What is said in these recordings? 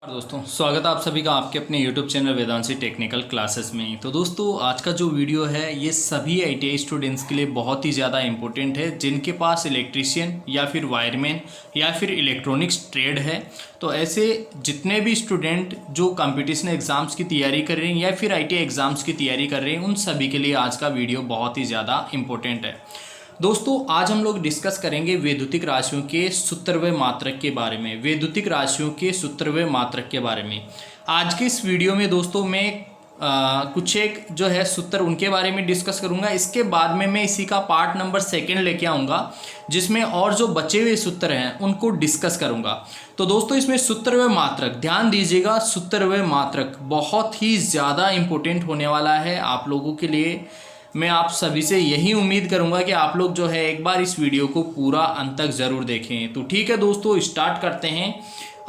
दोस्तों स्वागत है आप सभी का आपके अपने YouTube channel Vedanshi technical classes में। तो दोस्तों आज का जो वीडियो है ये सभी ITI स्टूडेंट्स के लिए बहुत ही ज़्यादा इम्पोर्टेंट है जिनके पास इलेक्ट्रीशियन या फिर वायरमैन या फिर इलेक्ट्रॉनिक्स ट्रेड है। तो ऐसे जितने भी स्टूडेंट जो कंपटीशन एग्ज़ाम्स की तैयारी कर रहे हैं या फिर ITI एग्ज़ाम्स की तैयारी कर रहे हैं उन सभी के लिए आज का वीडियो बहुत ही ज़्यादा इम्पोर्टेंट है। दोस्तों आज हम लोग डिस्कस करेंगे वैद्युतिक राशियों के सूत्र व मात्रक के बारे में। वैद्युतिक राशियों के सूत्र व मात्रक के बारे में आज के इस वीडियो में दोस्तों मैं कुछ एक जो है सूत्र उनके बारे में डिस्कस करूंगा। इसके बाद में मैं इसी का पार्ट नंबर 2 लेके आऊँगा जिसमें और जो बचे हुए सूत्र हैं उनको डिस्कस करूँगा। तो दोस्तों इसमें सूत्र व मात्रक ध्यान दीजिएगा, सूत्र व मात्रक बहुत ही ज़्यादा इम्पोर्टेंट होने वाला है आप लोगों के लिए। मैं आप सभी से यही उम्मीद करूंगा कि आप लोग जो है एक बार इस वीडियो को पूरा अंत तक ज़रूर देखें। तो ठीक है दोस्तों स्टार्ट करते हैं।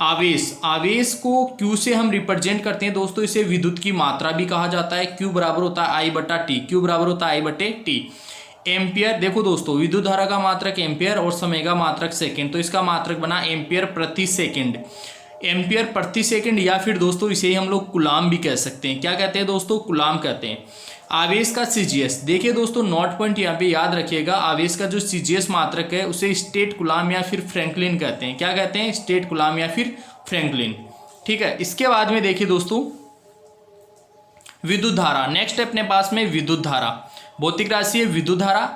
आवेश को Q से हम रिप्रेजेंट करते हैं दोस्तों, इसे विद्युत की मात्रा भी कहा जाता है। Q बराबर होता है I बटा टी, Q बराबर होता है I बटे टी। एम्पियर देखो दोस्तों, विद्युत धारा का मात्रक एम्पियर और समय का मात्रक सेकेंड, तो इसका मात्रक बना एम्पियर प्रति सेकेंड। एम्पियर प्रति सेकेंड या फिर दोस्तों इसे ही हम लोग कुलाम भी कह सकते हैं। क्या कहते हैं दोस्तों? कुलाम कहते हैं। आवेश का CGS देखिए दोस्तों, नोट पॉइंट यहाँ पे याद रखिएगा। आवेश का जो CGS मात्रक है उसे स्टेट कुलाम या फिर फ्रैंकलिन कहते हैं। क्या कहते हैं? स्टेट कुलाम या फिर फ्रैंकलिन। ठीक है, इसके बाद में देखिए दोस्तों विद्युत धारा। नेक्स्ट है अपने पास में विद्युत धारा। भौतिक राशि है विद्युत धारा।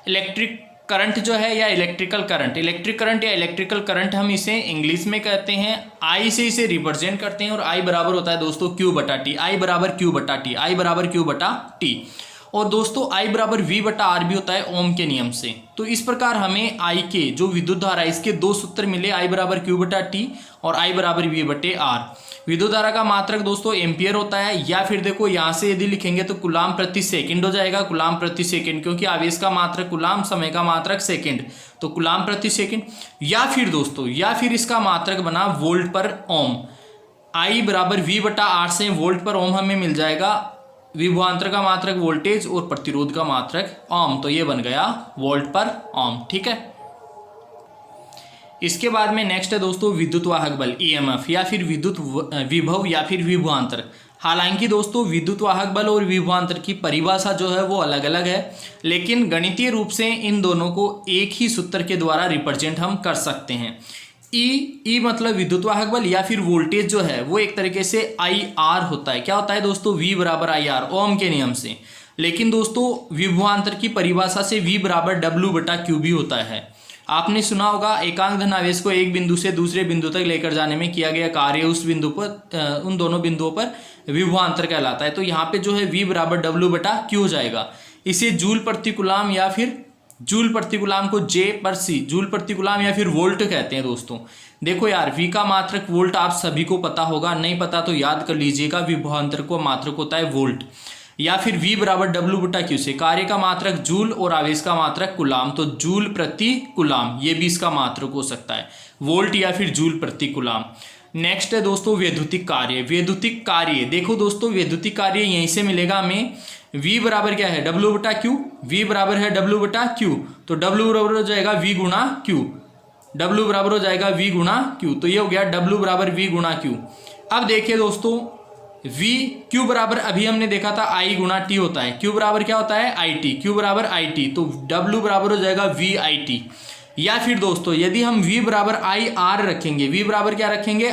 इलेक्ट्रिक करंट जो है या इलेक्ट्रिकल करंट, इलेक्ट्रिक करंट या इलेक्ट्रिकल करंट हम इसे इंग्लिश में कहते हैं। I से इसे रिप्रेजेंट करते हैं और I बराबर होता है दोस्तों Q बटा टी। I बराबर Q बटा टी, I बराबर Q बटा टी। और दोस्तों I बराबर V बटा R भी होता है ओम के नियम से। तो इस प्रकार हमें I के जो विद्युत धारा है इसके दो सूत्र मिले, I बराबर Q बटा टी और I बराबर V बटे R। विद्युत धारा का मात्रक दोस्तों एम्पियर होता है, या फिर देखो यहाँ से यदि लिखेंगे तो कुलाम प्रति सेकंड हो जाएगा। कुलाम प्रति सेकंड, क्योंकि आवेश का मात्रक कुलाम, समय का मात्रक सेकंड, तो कुलाम प्रति सेकंड। या फिर दोस्तों इसका मात्रक बना वोल्ट पर ओम। I बराबर V बटा R से वोल्ट पर ओम हमें मिल जाएगा। विभवांतर का मात्रक वोल्टेज और प्रतिरोध का मात्रक ओम, तो ये बन गया वोल्ट पर ओम। ठीक है, इसके बाद में नेक्स्ट है दोस्तों विद्युत वाहक बल EMF या फिर विद्युत विभव या फिर विभवांतर। हालांकि दोस्तों विद्युत वाहक बल और विभवांतर की परिभाषा जो है वो अलग अलग है, लेकिन गणितीय रूप से इन दोनों को एक ही सूत्र के द्वारा रिप्रेजेंट हम कर सकते हैं। ई मतलब विद्युत वाहक बल या फिर वोल्टेज जो है वो एक तरीके से IR होता है। क्या होता है दोस्तों? V बराबर IR ओम के नियम से। लेकिन दोस्तों विभवांतर की परिभाषा से V बराबर W बटा Q भी होता है। आपने सुना होगा एकांक धन आवेश को एक बिंदु से दूसरे बिंदु तक लेकर जाने में किया गया कार्य उस बिंदु पर उन दोनों बिंदुओं पर विभवांतर कहलाता है। तो यहाँ पे जो है V बराबर W बटा Q हो जाएगा। इसे जूल प्रति कूलाम या फिर जूल प्रति कूलाम को J पर C, जूल प्रति कूलाम या फिर वोल्ट कहते हैं दोस्तों। देखो यार V का मात्रक वोल्ट आप सभी को पता होगा, नहीं पता तो याद कर लीजिएगा। विभवांतर को मात्रक होता है वोल्ट। या फिर V बराबर W बटा Q से कार्य का मात्रक जूल और आवेश का मात्रक कुलाम, तो जूल प्रति कुलाम ये भी इसका मात्रक हो सकता है, वोल्ट या फिर जूल प्रति कुलाम। नेक्स्ट है दोस्तों वैद्युतिक कार्य। वैद्युतिक कार्य देखो दोस्तों, वैद्युतिक कार्य यहीं से मिलेगा हमें। V बराबर क्या है? W बटा Q। V बराबर है W बटा Q, तो W बराबर हो जाएगा V गुणा Q। W बराबर हो जाएगा V गुणा Q, तो ये हो गया W बराबर V गुणा Q। अब देखिए दोस्तों Q बराबर अभी हमने देखा था I गुणा T होता है। Q बराबर क्या होता है? IT। Q बराबर IT, तो W बराबर हो जाएगा VIT। या फिर दोस्तों यदि हम V बराबर IR रखेंगे, V बराबर क्या रखेंगे?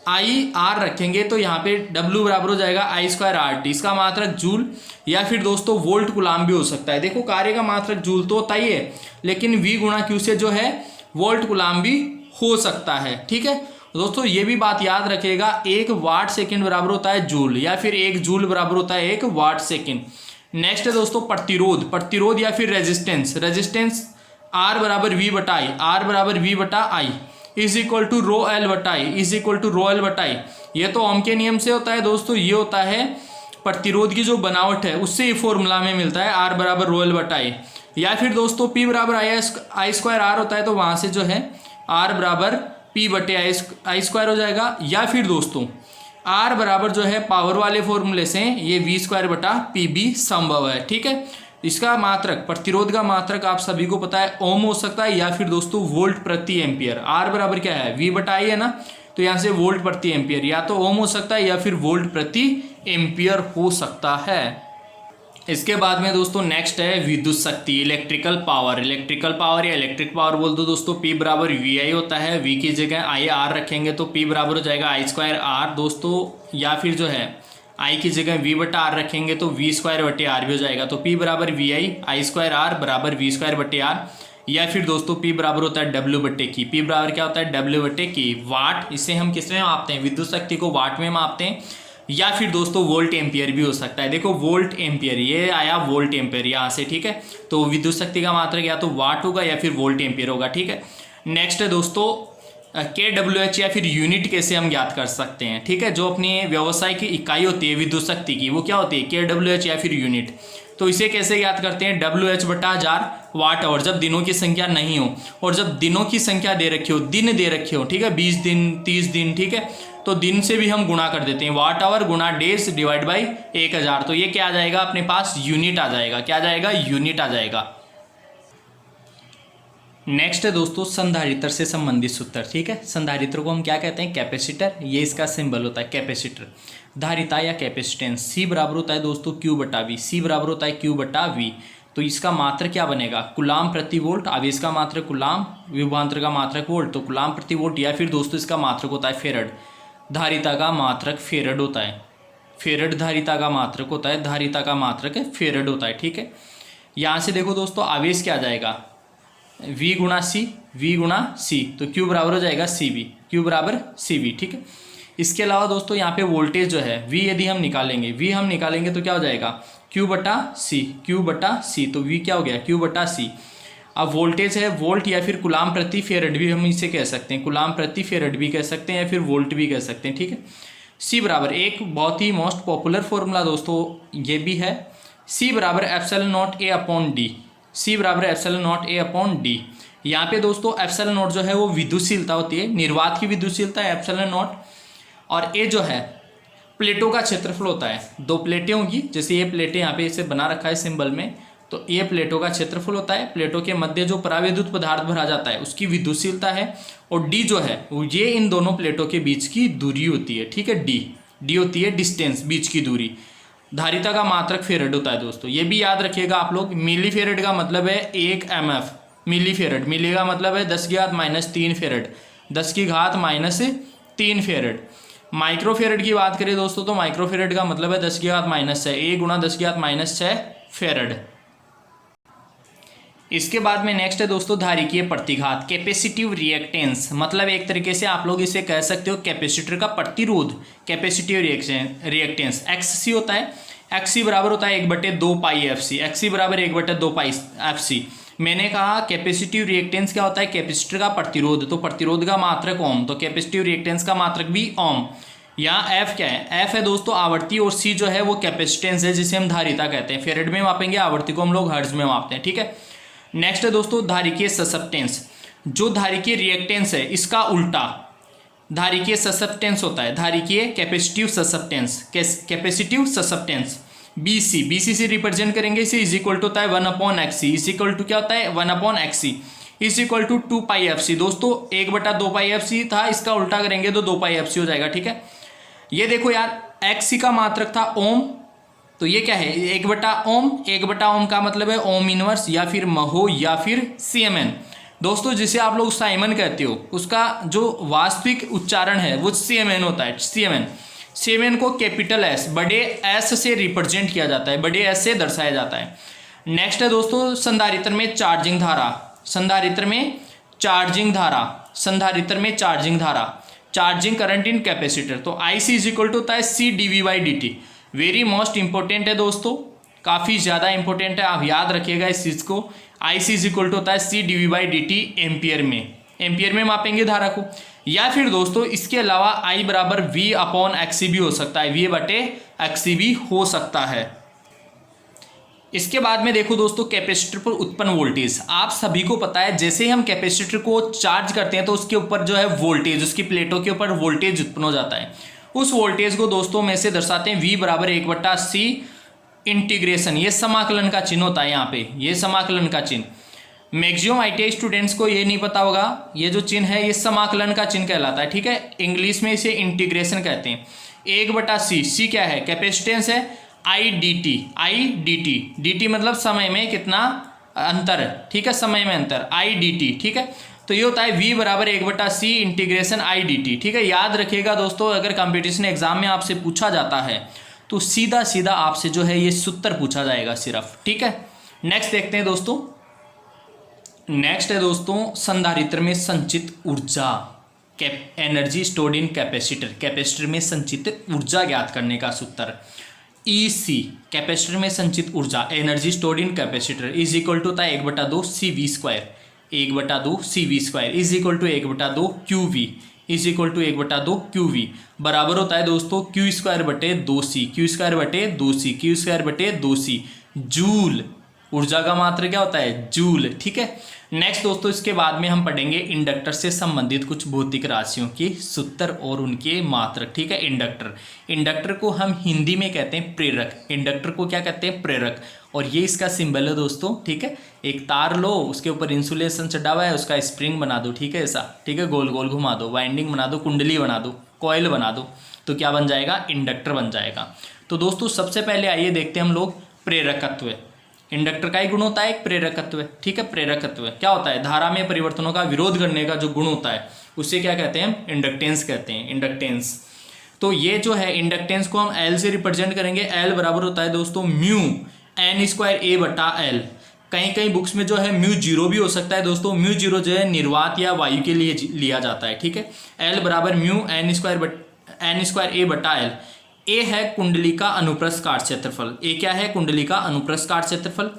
IR रखेंगे, तो यहाँ पे W बराबर हो जाएगा I स्क्वायर RT। इसका मात्रक जूल या फिर दोस्तों वोल्ट कुलाम भी हो सकता है। देखो कार्य का मात्रक जूल तो होता ही है, लेकिन V गुणा Q से जो है वोल्ट कुलाम भी हो सकता है। ठीक है दोस्तों, ये भी बात याद रखिएगा, 1 वाट सेकंड बराबर होता है जूल या फिर 1 जूल बराबर होता है 1 वाट सेकंड। नेक्स्ट है दोस्तों प्रतिरोध। प्रतिरोध या फिर रेजिस्टेंस। रेजिस्टेंस R बराबर V बटा I, R बराबर V बटा I is equal to rho L बटा I, is equal to rho L बटा I। ये तो ओम के नियम से होता है दोस्तों। ये होता है प्रतिरोध की जो बनावट है उससे ये फॉर्मूला में मिलता है, R बराबर रो L बटा I। या फिर दोस्तों P बराबर I स्क्वायर R होता है, तो वहाँ से जो है R बराबर P बटे I स्क्वायर हो जाएगा। या फिर दोस्तों R बराबर जो है पावर वाले फॉर्मूले से ये V स्क्वायर बटा P भी संभव है। ठीक है, इसका मात्रक प्रतिरोध का मात्रक आप सभी को पता है ओम हो सकता है या फिर दोस्तों वोल्ट प्रति एम्पियर। R बराबर क्या है? V बटा I है ना, तो यहाँ से वोल्ट प्रति एम्पियर, या तो ओम हो सकता है या फिर वोल्ट प्रति एम्पियर हो सकता है। इसके बाद में दोस्तों नेक्स्ट है विद्युत शक्ति, इलेक्ट्रिकल पावर। इलेक्ट्रिकल पावर या इलेक्ट्रिक पावर बोल दो दोस्तों, P बराबर वी आई होता है। V की जगह आई आर रखेंगे तो P बराबर हो जाएगा आई स्क्वायर आर दोस्तों, या फिर जो है I की जगह V बटा आर रखेंगे तो V स्क्वायर बटे आर भी हो जाएगा। तो P बराबर वी आई स्क्वायर आर बराबर V स्क्वायर बटे आर, या फिर दोस्तों P बराबर होता है W बटे की। P बराबर क्या होता है W बटे की वाट। इसे हम किस में मापते हैं, विद्युत शक्ति को वाट में मापते हैं, या फिर दोस्तों वोल्ट एम्पियर भी हो सकता है। देखो वोल्ट एम्पियर, ये आया वोल्ट एम्पियर यहाँ से, ठीक है। तो विद्युत शक्ति का मात्रक या तो वाट होगा या फिर वोल्ट एम्पियर होगा, ठीक है। नेक्स्ट है दोस्तों KWH या फिर यूनिट कैसे हम ज्ञात कर सकते हैं, ठीक है। जो अपनी व्यवसाय की इकाई होती है विद्युत शक्ति की, वो क्या होती है KWH या फिर यूनिट। तो इसे कैसे ज्ञात करते हैं, WH बटा 1000 वाट आवर, जब दिनों की संख्या नहीं हो और जब दिनों की संख्या दे रखी हो, दिन दे रखे हो, ठीक है, 20 दिन 30 दिन, ठीक है, तो दिन से भी हम गुणा कर देते हैं, वाट आवर गुणा डेज डिवाइड बाई 1000। तो ये क्या आ जाएगा अपने पास, यूनिट आ जाएगा। क्या आ जाएगा, यूनिट आ जाएगा। नेक्स्ट है दोस्तों संधारित्र से संबंधित सूत्र, ठीक है। संधारित्र को हम क्या कहते हैं, कैपेसिटर, ये इसका सिंबल होता है कैपेसिटर। धारिता या कैपेसिटेंस, C बराबर होता है दोस्तों Q बटा V, C बराबर होता है Q बटा V। तो इसका मात्रक क्या बनेगा, कुलाम प्रति वोल्ट। आवेश का मात्रक कुलाम, विभवांतर का मात्रक वोल्ट, तो कुलाम प्रति वोल्ट, या फिर दोस्तों इसका मात्रक होता है फेरड। धारिता का मात्रक फेरड होता है, फेरड धारिता का मात्रक होता है, धारिता का मात्रक फेरड होता है, ठीक है। यहाँ से देखो दोस्तों आवेश क्या आ जाएगा, V गुणा सी, V गुणा सी, तो Q बराबर हो जाएगा CV, Q बराबर CV, ठीक है। इसके अलावा दोस्तों यहाँ पे वोल्टेज जो है V यदि हम निकालेंगे, V हम निकालेंगे तो क्या हो जाएगा Q बटा C, Q बटा C, तो V क्या हो गया Q बटा C। अब वोल्टेज है वोल्ट या फिर गुलाम प्रति फेरड भी हम इसे कह सकते हैं, गुलाम प्रति फेरड भी कह सकते हैं या फिर वोल्ट भी कह सकते हैं, ठीक है। C बराबर एक बहुत ही मोस्ट पॉपुलर फॉर्मूला दोस्तों ये भी है, C बराबर epsilon not A upon D, C बराबर epsilon not A upon D। यहाँ पे दोस्तों एप्सिलॉन नॉट जो है वो विद्युतशीलता होती है, निर्वात की विद्युतशीलता है एप्सिलॉन नॉट, और A जो है प्लेटों का क्षेत्रफल होता है। दो प्लेटें होंगी, जैसे ये प्लेटें यहाँ पे इसे बना रखा है सिंबल में, तो ये प्लेटों का क्षेत्रफल होता है। प्लेटों के मध्य जो परावैद्युत पदार्थ भरा जाता है उसकी विद्युतशीलता है, और D जो है वो ये इन दोनों प्लेटों के बीच की दूरी होती है, ठीक है। D होती है डिस्टेंस, बीच की दूरी। धारिता का मात्रक फेरड होता है दोस्तों, ये भी याद रखिएगा आप लोग। मिली फेरड का मतलब है 1 mF, मिली फेरड, मिली का मतलब है 10 की घात -3 फेरड, 10 की घात -3 फेरड। माइक्रोफेरड की बात करें दोस्तों तो माइक्रोफेरड का मतलब है 10 की घात -6, 1 गुणा 10 की घात -6 फेरड। इसके बाद में नेक्स्ट है दोस्तों धारिकीय प्रतिघात, कैपेसिटिव रिएक्टेंस, मतलब एक तरीके से आप लोग इसे कह सकते हो कैपेसिटर का प्रतिरोध। कैपेसिटिव रिएक्टेंस XC होता है, XC बराबर होता है 1/2 पाई FC, XC बराबर 1/2 पाई FC। मैंने कहा कैपेसिटिव रिएक्टेंस क्या होता है, कैपेसिटर का प्रतिरोध, तो प्रतिरोध का मात्रक ओम, तो कैपेसिटिव रिएक्टेंस का मात्रक भी ओम। यहाँ F क्या है, F है दोस्तों आवर्ती, और C जो है वो कैपेसिटेंस है जिसे हम धारिता कहते हैं। फेरड में मापेंगे, आवर्ती को हम लोग हर्ट्ज में मापते हैं, ठीक है। नेक्स्ट है दोस्तों धारिकीय ससेप्टेंस, जो धारिकीय रिएक्टेंस है इसका उल्टा धारिकीय ससेप्टेंस होता है। धारिकीय capacitive susceptance, capacitive susceptance BC से रिप्रेजेंट करेंगे इसे, इज इक्वल टू होता है 1/XC, इज इक्वल टू क्या होता है 1/XC, is equal to 2 pi FC। दोस्तों 1/2 पाई FC था, इसका उल्टा करेंगे तो 2 पाई FC हो जाएगा, ठीक है। ये देखो यार XC का मात्रक था ओम, तो ये क्या है 1/ओम, 1/ओम का मतलब है ओम इनवर्स या फिर महो या फिर CMN। दोस्तों जिसे आप लोग साइमन कहते हो उसका जो वास्तविक उच्चारण है वो CMN होता है, CMN को कैपिटल S बड़े S से रिप्रेजेंट किया जाता है, बड़े S से दर्शाया जाता है। नेक्स्ट है दोस्तों संधारित्र में चार्जिंग धारा, संधारित्र में चार्जिंग धारा, संधारित्र में चार्जिंग धारा, चार्जिंग करंट इन कैपेसिटर। तो IC इज इक्वल टू होता है CdV/dt। वेरी मोस्ट इंपॉर्टेंट है दोस्तों, काफ़ी ज़्यादा इंपॉर्टेंट है, आप याद रखिएगा इस चीज़ को। IC इज इक्वल टू होता है CdV/dt एम्पियर में, एम्पियर में मापेंगे धारा को। या फिर दोस्तों इसके अलावा I बराबर V/XC भी हो सकता है, V/XC भी हो सकता है। इसके बाद में देखो दोस्तों कैपेसिटर पर उत्पन्न वोल्टेज, आप सभी को पता है जैसे ही हम कैपेसिटर को चार्ज करते हैं तो उसके ऊपर जो है वोल्टेज, उसकी प्लेटों के ऊपर वोल्टेज उत्पन्न हो जाता है। उस वोल्टेज को दोस्तों में से दर्शाते हैं V बराबर 1/C इंटीग्रेशन, ये समाकलन का चिन्ह होता है यहाँ पे, ये समाकलन का चिन्ह। मैक्सिमम ITI स्टूडेंट्स को ये नहीं पता होगा, ये जो चिन्ह है ये समाकलन का चिन्ह कहलाता है, ठीक है। इंग्लिश में इसे इंटीग्रेशन कहते हैं। 1/c, c क्या है, कैपेसिटेंस है। I dt मतलब समय में कितना अंतर, ठीक है, समय में अंतर, I dt, ठीक है। तो ये होता है v बराबर 1/c इंटीग्रेशन I dt, ठीक है। याद रखिएगा दोस्तों, अगर कंपटीशन एग्जाम में आपसे पूछा जाता है तो सीधा सीधा आपसे जो है ये सूत्र पूछा जाएगा सिर्फ, ठीक है। नेक्स्ट देखते हैं दोस्तों। नेक्स्ट है दोस्तों संधारित्र में संचित ऊर्जा, energy stored in capacitor, capacitor में संचित ऊर्जा ज्ञात करने का सूत्र। EC कैपेसिटर में संचित ऊर्जा, energy stored in capacitor is equal to होता है 1/2 CV², 1/2 CV² is equal to 1/2 QV, is equal to 1/2 QV बराबर होता है दोस्तों Q²/2C, Q²/2C जूल। ऊर्जा का मात्रा क्या होता है, जूल, ठीक है। नेक्स्ट दोस्तों इसके बाद में हम पढ़ेंगे इंडक्टर से संबंधित कुछ भौतिक राशियों के सूत्र और उनके मात्रक, ठीक है। इंडक्टर को हम हिंदी में कहते हैं प्रेरक, इंडक्टर को क्या कहते हैं, प्रेरक। और ये इसका सिंबल है दोस्तों, ठीक है। एक तार लो, उसके ऊपर इंसुलेशन चढ़ा हुआ है, उसका स्प्रिंग बना दो, ठीक है, ऐसा, ठीक है, गोल गोल घुमा दो, वाइंडिंग बना दो, कुंडली बना दो, कॉइल बना दो, तो क्या बन जाएगा, इंडक्टर बन जाएगा। तो दोस्तों सबसे पहले आइए देखते हैं हम लोग प्रेरकत्व। इंडक्टर का ही गुण होता है एक प्रेरकत्व, ठीक है। प्रेरकत्व क्या होता है, धारा में परिवर्तनों का विरोध करने का जो गुण होता है उसे क्या कहते हैं, हम इंडक्टेंस कहते हैं, इंडक्टेंस। तो ये जो है इंडक्टेंस को हम L से रिप्रेजेंट करेंगे। L बराबर होता है दोस्तों म्यू N²A/L। कहीं कहीं बुक्स में जो है म्यू 0 भी हो सकता है दोस्तों, म्यू 0 जो है निर्वात या वायु के लिए लिया जाता है, ठीक है। L बराबर म्यू N²A/L। ए है कुंडली का अनुप्रस्थ काट क्षेत्रफल, ए क्या है, कुंडली का अनुप्रस्थ काट क्षेत्रफल।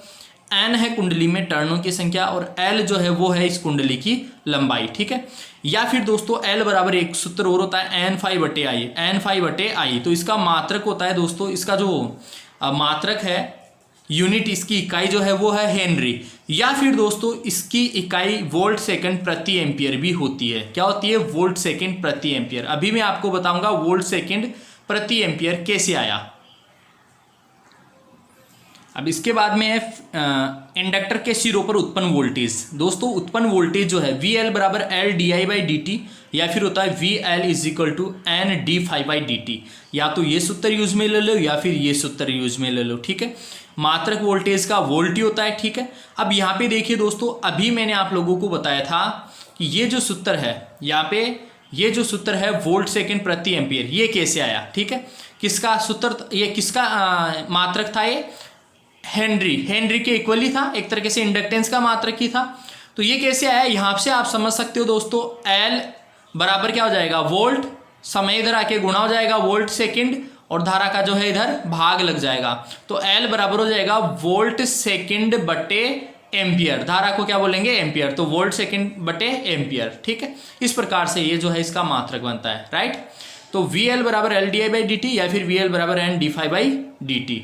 एन है कुंडली में टर्नों की संख्या और एल जो है वो है इस कुंडली की लंबाई, ठीक है। या फिर दोस्तों एल बराबर एक सूत्र और होता है N∅/I, N∅/I। तो इसका मात्रक होता है दोस्तों, इसका जो मात्रक है, यूनिट, इसकी इकाई जो है वो है हेनरी। या फिर दोस्तों इसकी इकाई वोल्ट सेकंड प्रति एम्पियर भी होती है। क्या होती है, वोल्ट सेकंड प्रति एम्पियर। अभी मैं आपको बताऊंगा वोल्ट सेकंड प्रति एम्पियर कैसे आया। अब इसके बाद में इंडक्टर के सिरों पर उत्पन्न वोल्टेज। दोस्तों उत्पन्न वोल्टेज जो है VL बराबर L/di/dt या फिर होता है VL is equal to N/d∅/dt। या तो ये सूत्र यूज में ले लो या फिर ये सूत्र यूज में ले लो, ठीक है। मात्रक वोल्टेज का वोल्ट ही होता है, ठीक है। अब यहाँ पे देखिए दोस्तों, अभी मैंने आप लोगों को बताया था कि ये जो सूत्र है, यहाँ पे ये जो सूत्र है वोल्ट सेकंड प्रति एम्पियर, ये कैसे आया, ठीक है। किसका सूत्र, ये किसका मात्रक था, ये हेनरी के इक्वली था, एक तरीके से इंडक्टेंस का मात्रक ही था। तो ये कैसे आया, यहाँ से आप समझ सकते हो दोस्तों। एल बराबर क्या हो जाएगा, वोल्ट, समय इधर आके गुणा हो जाएगा वोल्ट सेकंड, और धारा का जो है इधर भाग लग जाएगा। तो एल बराबर हो जाएगा वोल्ट सेकंड बटे एम्पियर। धारा को क्या बोलेंगे, एम्पियर। तो वोल्ट सेकंड बटे एम्पियर, ठीक है। इस प्रकार से ये जो है इसका मात्रक बनता है, राइट। तो VL बराबर L/di/dt या फिर VL बराबर N∅/dt।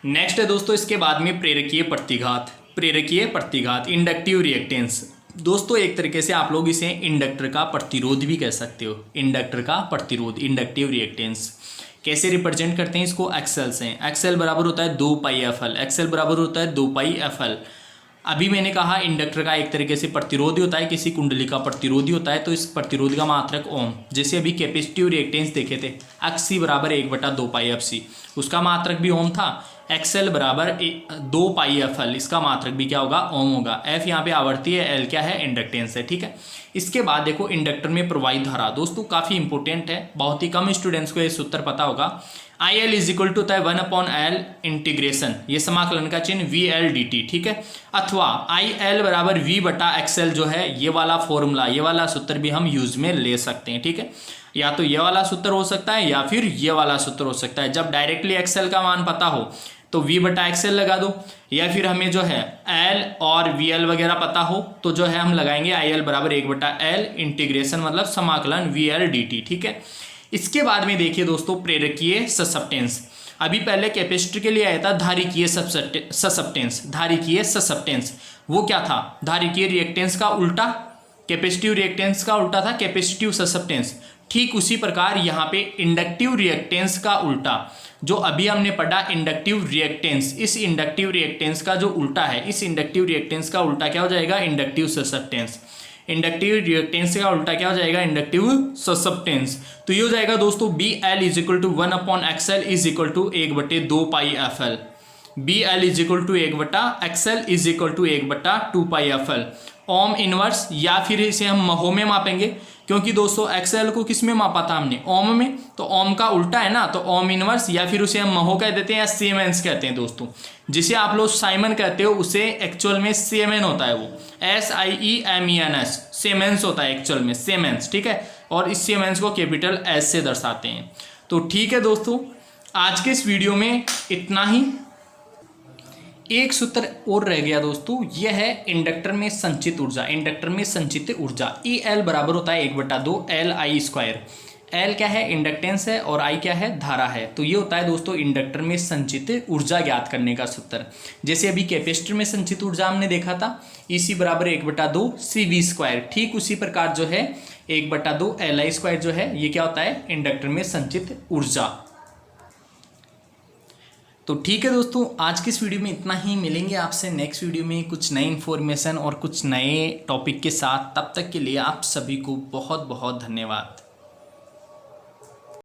नेक्स्ट है दोस्तों इसके बाद में प्रेरकीय प्रतिघात, प्रेरकीय प्रतिघात, इंडक्टिव रिएक्टेंस। दोस्तों एक तरीके से आप लोग इसे इंडक्टर का प्रतिरोध भी कह सकते हो, इंडक्टर का प्रतिरोध, इंडक्टिव रिएक्टेंस। कैसे रिप्रेजेंट करते हैं इसको, एक्सेल से। एक्सेल बराबर होता है 2πfl, एक्सेल बराबर होता है 2πfl। अभी मैंने कहा इंडक्टर का एक तरीके से प्रतिरोधी होता है, किसी कुंडली का प्रतिरोधी होता है, तो इस प्रतिरोध का मात्रक ओम। जैसे अभी कैपेसिटिव रिएक्टेंस देखे थे, XC बराबर 1/2πfc, उसका मात्रक भी ओम था। एक्सेल बराबर 2πfl, इसका मात्रक भी क्या होगा, ओम होगा। F यहाँ पे आवर्ती है, L क्या है, इंडक्टेंस है, ठीक है। इसके बाद देखो इंडक्टर में प्रवाहित धारा, दोस्तों काफ़ी इंपॉर्टेंट है, बहुत ही कम स्टूडेंट्स को ये सूत्र पता होगा। IL इज इक्वल टू होता है 1/L इंटीग्रेशन, ये समाकलन का चिन्ह VL/dt, ठीक है। अथवा IL बराबर V/XL जो है, ये वाला फॉर्मूला, ये वाला सूत्र भी हम यूज में ले सकते हैं, ठीक है। या तो ये वाला सूत्र हो सकता है या फिर ये वाला सूत्र हो सकता है। जब डायरेक्टली XL का मान पता हो तो V/XL लगा दो, या फिर हमें जो है L और VL वगैरह पता हो तो जो है हम लगाएंगे IL बराबर 1/L इंटीग्रेशन मतलब समाकलन VL/dt, ठीक है। इसके बाद में देखिए दोस्तों प्रेरकीय ससेप्टेंस। अभी पहले कैपेसिटर के लिए आया था धारिकीय ससेप्टेंस, धारिकीय ससेप्टेंस वो क्या था, धारिकीय रिएक्टेंस का उल्टा, कैपेसिटिव रिएक्टेंस का उल्टा था कैपेसिटिव ससेप्टेंस। ठीक उसी प्रकार यहाँ पे इंडक्टिव रिएक्टेंस का उल्टा, जो अभी हमने पढ़ा इंडक्टिव रिएक्टेंस, इस इंडक्टिव रिएक्टेंस का जो उल्टा है, इस इंडक्टिव रिएक्टेंस का उल्टा क्या हो जाएगा, इंडक्टिव ससेप्टेंस। इंडक्टिव रिएक्टेंस का उल्टा क्या हो जाएगा, इंडक्टिव ससेप्टेंस। तो ये हो जाएगा दोस्तों B L is equal to 1/XL is equal to 1/2πfl। B L is equal to 1/XL is equal to 1/2πfl। Ohm inverse, या फिर इसे हम महो में मापेंगे, क्योंकि दोस्तों एक्सएल को किस में मापा था हमने, ओम में, तो ओम का उल्टा है ना, तो ओम इनवर्स, या फिर उसे हम महो कह देते हैं या सीमेंस कहते हैं दोस्तों। जिसे आप लोग साइमन कहते हो उसे एक्चुअल में सेमेन होता है, वो SIEMENS सेमेंस होता है एक्चुअल में, सेमेंस, ठीक है। और इस सेमेंस को कैपिटल एस से दर्शाते हैं। तो ठीक है दोस्तों, आज के इस वीडियो में इतना ही। एक सूत्र और रह गया दोस्तों, यह है इंडक्टर में संचित ऊर्जा। इंडक्टर में संचित ऊर्जा EL बराबर होता है 1/2LI²। L क्या है, इंडक्टेंस है, और I क्या है, धारा है। तो ये होता है दोस्तों इंडक्टर में संचित ऊर्जा ज्ञात करने का सूत्र। जैसे अभी कैपेसिटर में संचित ऊर्जा हमने देखा था, EC बराबर 1/2CV²। ठीक उसी प्रकार जो है 1/2LI² जो है, ये क्या होता है, इंडक्टर में संचित ऊर्जा। तो ठीक है दोस्तों, आज की इस वीडियो में इतना ही। मिलेंगे आपसे नेक्स्ट वीडियो में कुछ नई इन्फॉर्मेशन और कुछ नए टॉपिक के साथ। तब तक के लिए आप सभी को बहुत बहुत धन्यवाद।